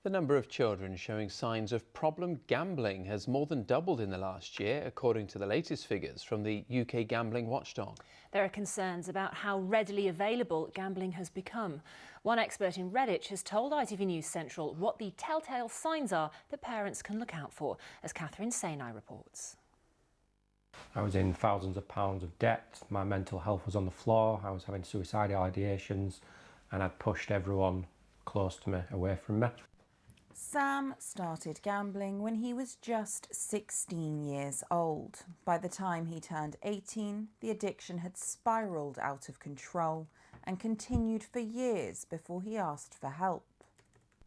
The number of children showing signs of problem gambling has more than doubled in the last year, according to the latest figures from the UK gambling watchdog. There are concerns about how readily available gambling has become. One expert in Redditch has told ITV News Central what the telltale signs are that parents can look out for, as Catherine Sainai reports. I was in thousands of pounds of debt, my mental health was on the floor, I was having suicidal ideations, and I'd pushed everyone close to me away from me. Sam started gambling when he was just 16 years old. By the time he turned 18, the addiction had spiralled out of control and continued for years before he asked for help.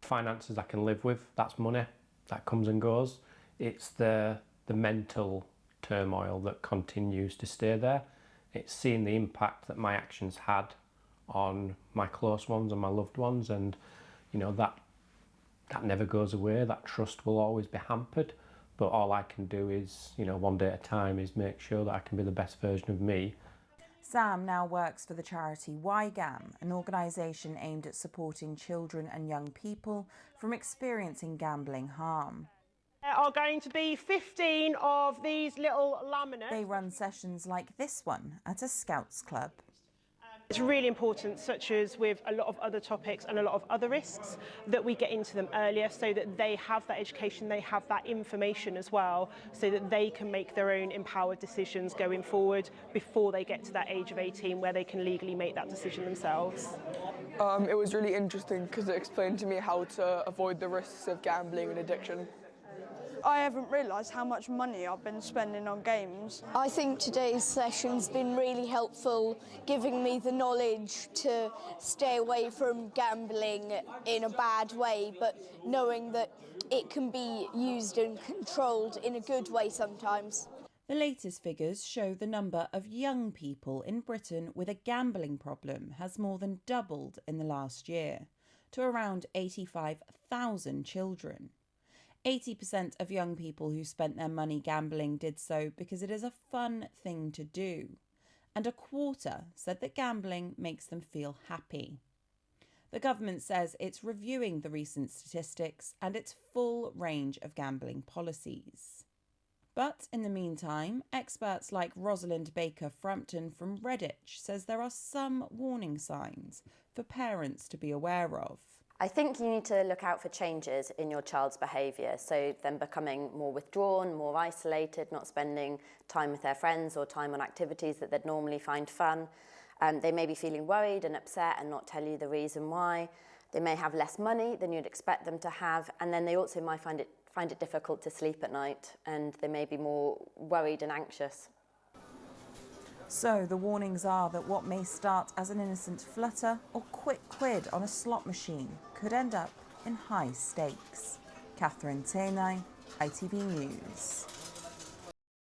Finances I can live with, that's money, that comes and goes. It's the mental turmoil that continues to stay there. It's seeing the impact that my actions had on my close ones and my loved ones, and you know that never goes away. That trust will always be hampered, but all I can do is, one day at a time, is make sure that I can be the best version of me. Sam now works for the charity YGAM, an organisation aimed at supporting children and young people from experiencing gambling harm. There are going to be 15 of these little laminates. They run sessions like this one at a Scouts club. It's really important, such as with a lot of other topics and a lot of other risks, that we get into them earlier so that they have that education, they have that information as well, so that they can make their own empowered decisions going forward before they get to that age of 18 where they can legally make that decision themselves. It was really interesting because it explained to me how to avoid the risks of gambling and addiction. I haven't realised how much money I've been spending on games. I think today's session's been really helpful, giving me the knowledge to stay away from gambling in a bad way, but knowing that it can be used and controlled in a good way sometimes. The latest figures show the number of young people in Britain with a gambling problem has more than doubled in the last year, to around 85,000 children. 80% of young people who spent their money gambling did so because it is a fun thing to do, and a quarter said that gambling makes them feel happy. The government says it's reviewing the recent statistics and its full range of gambling policies. But in the meantime, experts like Rosalind Baker-Frampton from Redditch says there are some warning signs for parents to be aware of. I think you need to look out for changes in your child's behaviour, so them becoming more withdrawn, more isolated, not spending time with their friends or time on activities that they'd normally find fun. They may be feeling worried and upset and not tell you the reason why. They may have less money than you'd expect them to have, and then they also might find it difficult to sleep at night, and they may be more worried and anxious. So the warnings are that what may start as an innocent flutter or quick quid on a slot machine could end up in high stakes. Catherine Sainai, ITV News.